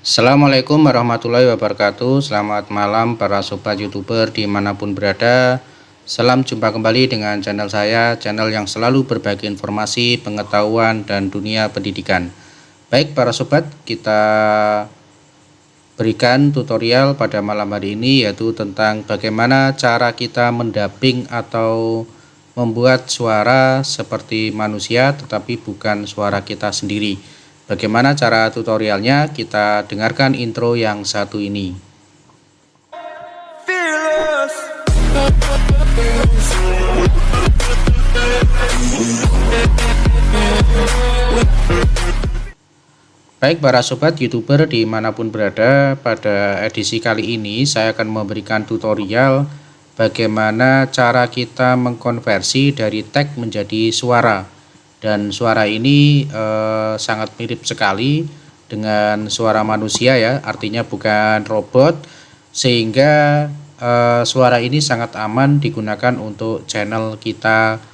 Assalamualaikum warahmatullahi wabarakatuh. Selamat malam para sobat youtuber dimanapun berada. Salam jumpa kembali dengan channel saya, channel yang selalu berbagi informasi, pengetahuan, dan dunia pendidikan. Baik para sobat, kita berikan tutorial pada malam hari ini, yaitu tentang bagaimana cara kita mendubbing atau membuat suara seperti manusia tetapi bukan suara kita sendiri. Bagaimana cara tutorialnya? Kita dengarkan intro yang satu ini. Baik para sobat youtuber dimanapun berada, pada edisi kali ini saya akan memberikan tutorial bagaimana cara kita mengkonversi dari teks menjadi suara. Dan suara ini sangat mirip sekali dengan suara manusia ya, artinya bukan robot, sehingga suara ini sangat aman digunakan untuk channel kita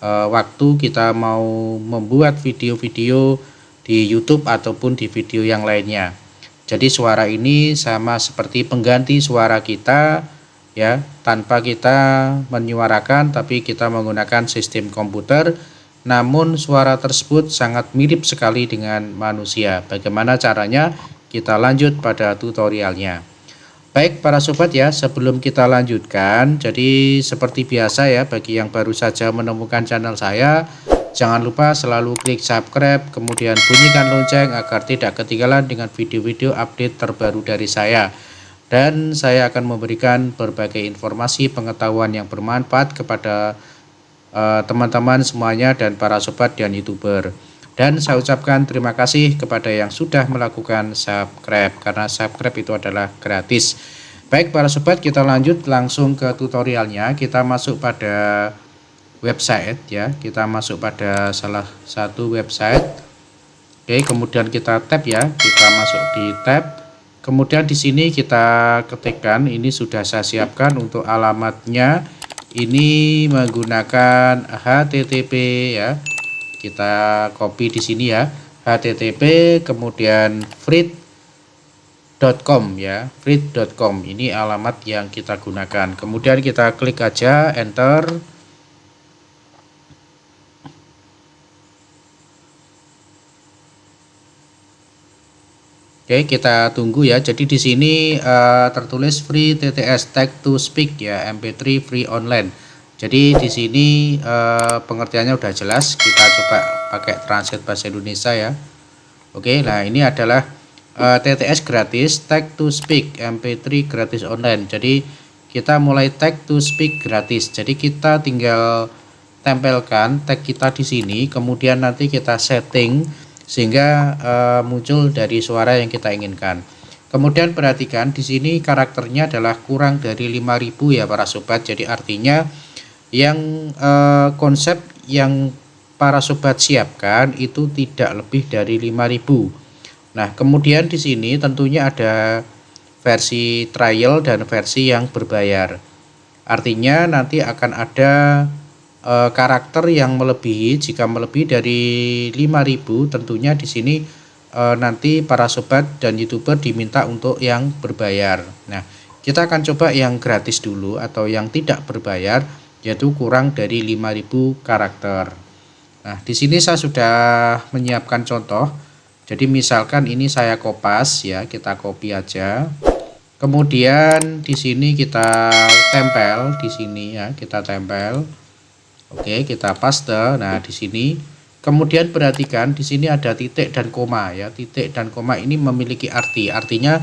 waktu kita mau membuat video-video di YouTube ataupun di video yang lainnya. Jadi suara ini sama seperti pengganti suara kita ya, tanpa kita menyuarakan tapi kita menggunakan sistem komputer. Namun suara tersebut sangat mirip sekali dengan manusia. Bagaimana caranya? Kita lanjut pada tutorialnya. Baik para sobat ya, sebelum kita lanjutkan, jadi seperti biasa ya, bagi yang baru saja menemukan channel saya, jangan lupa selalu klik subscribe, kemudian bunyikan lonceng agar tidak ketinggalan dengan video-video update terbaru dari saya. Dan saya akan memberikan berbagai informasi pengetahuan yang bermanfaat kepada teman-teman semuanya dan para sobat dan youtuber. Dan saya ucapkan terima kasih kepada yang sudah melakukan subscribe, karena subscribe itu adalah gratis. Baik para sobat, kita lanjut langsung ke tutorialnya. Kita masuk pada website ya, kita masuk pada salah satu website. Oke, kemudian kita tab ya, kita masuk di tab. Kemudian di sini kita ketikkan, ini sudah saya siapkan untuk alamatnya. Ini menggunakan HTTP ya, kita copy di sini ya, HTTP kemudian free.com ya, free.com ini alamat yang kita gunakan. Kemudian kita klik aja enter. Oke, kita tunggu ya. Jadi di sini tertulis free TTS text to speak ya, MP3 free online. Jadi di sini pengertiannya udah jelas. Kita coba pakai translate bahasa Indonesia ya. Oke, nah ini adalah TTS gratis text to speak MP3 gratis online. Jadi kita mulai text to speak gratis. Jadi kita tinggal tempelkan tag kita di sini, kemudian nanti kita setting sehingga muncul dari suara yang kita inginkan. Kemudian perhatikan di sini karakternya adalah kurang dari 5000 ya para sobat. Jadi artinya yang konsep yang para sobat siapkan itu tidak lebih dari 5000. Nah, kemudian di sini tentunya ada versi trial dan versi yang berbayar. Artinya nanti akan ada karakter yang melebihi. Jika melebihi dari 5000 tentunya di sini nanti para sobat dan youtuber diminta untuk yang berbayar. Nah, kita akan coba yang gratis dulu atau yang tidak berbayar, yaitu kurang dari 5000 karakter. Nah, di sini saya sudah menyiapkan contoh. Jadi misalkan ini saya kopas ya, kita copy aja. Kemudian di sini kita tempel di sini ya, kita tempel. Oke, kita paste. Nah, di sini kemudian perhatikan di sini ada titik dan koma ya. Titik dan koma ini memiliki arti. Artinya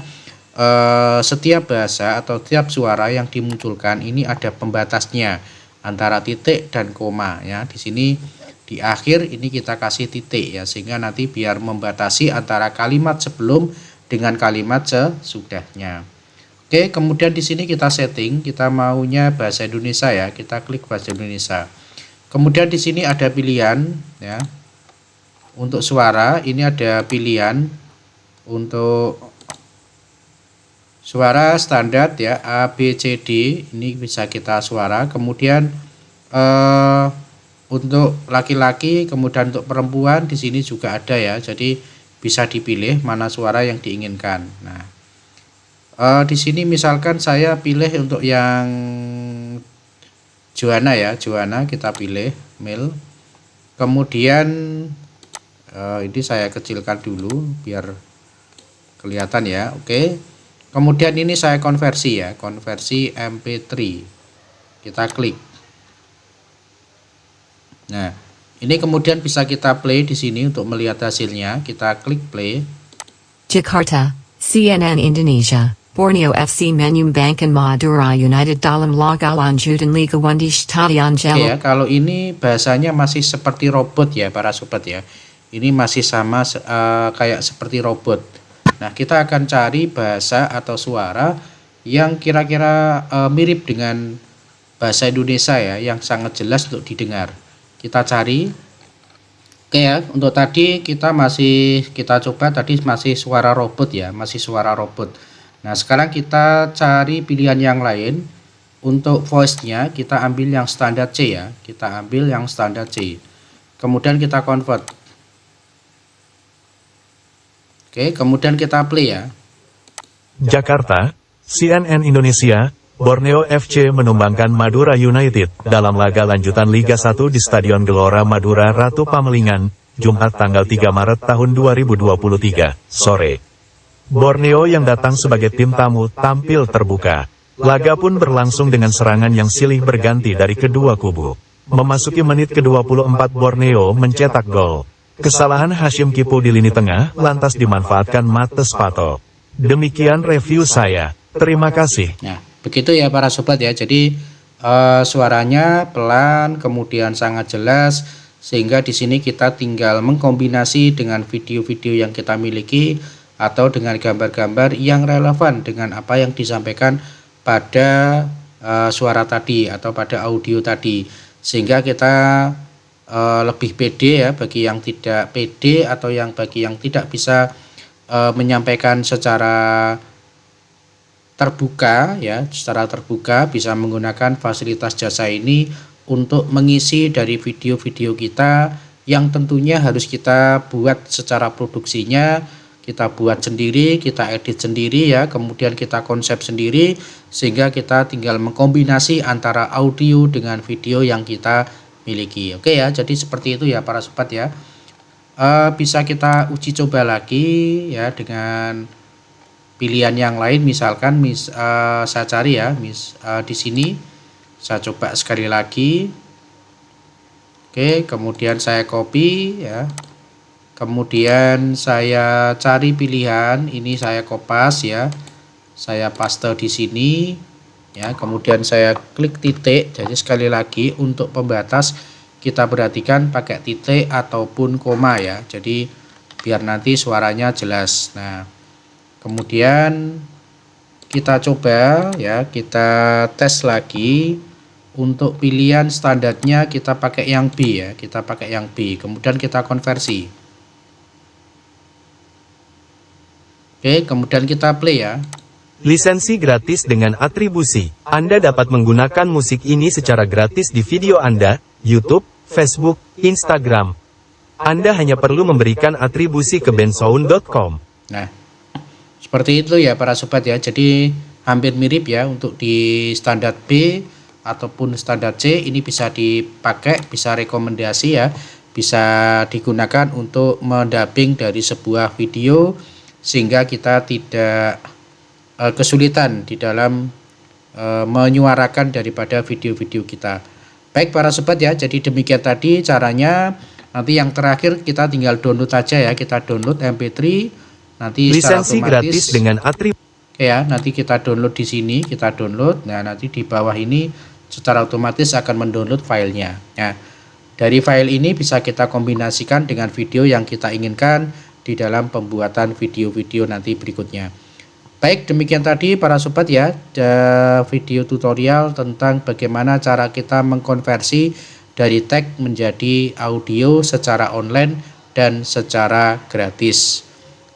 setiap bahasa atau setiap suara yang dimunculkan ini ada pembatasnya antara titik dan koma ya. Di sini di akhir ini kita kasih titik ya, sehingga nanti biar membatasi antara kalimat sebelum dengan kalimat sesudahnya. Oke, kemudian di sini kita setting, kita maunya bahasa Indonesia ya. Kita klik bahasa Indonesia. Kemudian di sini ada pilihan ya. Untuk suara ini ada pilihan untuk suara standar ya, A B C D, ini bisa kita suara. Kemudian untuk laki-laki, kemudian untuk perempuan di sini juga ada ya. Jadi bisa dipilih mana suara yang diinginkan. Nah, di sini misalkan saya pilih untuk yang Joanna ya, Joanna kita pilih male. Kemudian ini saya kecilkan dulu biar kelihatan ya. Oke. Kemudian ini saya konversi ya, konversi MP3. Kita klik. Nah, ini kemudian bisa kita play di sini untuk melihat hasilnya. Kita klik play. Jakarta, CNN Indonesia, Borneo FC Menyumbangkan Madura United dalam laga lanjutan Liga 1 di Stadion Oke ya, kalau ini bahasanya masih seperti robot ya para sobat ya. Ini masih sama kayak seperti robot. Nah, kita akan cari bahasa atau suara yang kira-kira mirip dengan bahasa Indonesia ya, yang sangat jelas untuk didengar. Kita cari. Oke ya, untuk tadi kita coba tadi masih suara robot ya, masih suara robot. Nah, sekarang kita cari pilihan yang lain. Untuk voice-nya kita ambil yang standar C ya. Kita ambil yang standar C. Kemudian kita convert. Oke, kemudian kita play ya. Jakarta, CNN Indonesia, Borneo FC menumbangkan Madura United dalam laga lanjutan Liga 1 di Stadion Gelora Madura Ratu Pamelingan, Jumat tanggal 3 Maret tahun 2023, sore. Borneo yang datang sebagai tim tamu tampil terbuka. Laga pun berlangsung dengan serangan yang silih berganti dari kedua kubu. Memasuki menit ke-24 Borneo mencetak gol. Kesalahan Hashim Kipu di lini tengah lantas dimanfaatkan Mates Pato. Demikian review saya. Terima kasih. Nah, begitu ya para sobat ya. Jadi suaranya pelan, kemudian sangat jelas, sehingga di sini kita tinggal mengkombinasi dengan video-video yang kita miliki atau dengan gambar-gambar yang relevan dengan apa yang disampaikan pada suara tadi atau pada audio tadi, sehingga kita lebih pede ya bagi yang tidak pede atau bagi yang tidak bisa menyampaikan secara terbuka ya, secara terbuka bisa menggunakan fasilitas jasa ini untuk mengisi dari video-video kita yang tentunya harus kita buat secara produksinya, kita buat sendiri, kita edit sendiri ya, kemudian kita konsep sendiri, sehingga kita tinggal mengkombinasi antara audio dengan video yang kita miliki. Oke ya, jadi seperti itu ya para sobat ya. Bisa kita uji coba lagi ya dengan pilihan yang lain, misalkan saya cari ya, di sini saya coba sekali lagi. Oke, kemudian saya copy ya. Kemudian saya cari pilihan, ini saya kopas ya. Saya paste di sini ya, kemudian saya klik titik. Jadi sekali lagi untuk pembatas kita perhatikan pakai titik ataupun koma ya. Jadi biar nanti suaranya jelas. Nah, kemudian kita coba ya, kita tes lagi. Untuk pilihan standarnya kita pakai yang B ya, kita pakai yang B. Kemudian kita konversi. Oke, kemudian kita play ya. Lisensi gratis dengan atribusi. Anda dapat menggunakan musik ini secara gratis di video Anda, YouTube, Facebook, Instagram. Anda hanya perlu memberikan atribusi ke bensound.com. Nah, seperti itu ya para sobat ya. Jadi hampir mirip ya untuk di standar B ataupun standar C, ini bisa dipakai, bisa rekomendasi ya, bisa digunakan untuk mendubbing dari sebuah video sehingga kita tidak kesulitan di dalam menyuarakan daripada video-video kita. Baik para sobat ya, jadi demikian tadi caranya. Nanti yang terakhir kita tinggal download saja ya, kita download MP3 nanti lisensi secara otomatis gratis dengan atribusi ya, nanti kita download di sini, kita download. Nah, nanti di bawah ini secara otomatis akan mendownload filenya. Nah, dari file ini bisa kita kombinasikan dengan video yang kita inginkan di dalam pembuatan video-video nanti berikutnya. Baik, demikian tadi para sobat ya, video tutorial tentang bagaimana cara kita mengkonversi dari teks menjadi audio secara online dan secara gratis.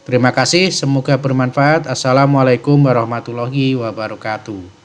Terima kasih, semoga bermanfaat. Assalamualaikum warahmatullahi wabarakatuh.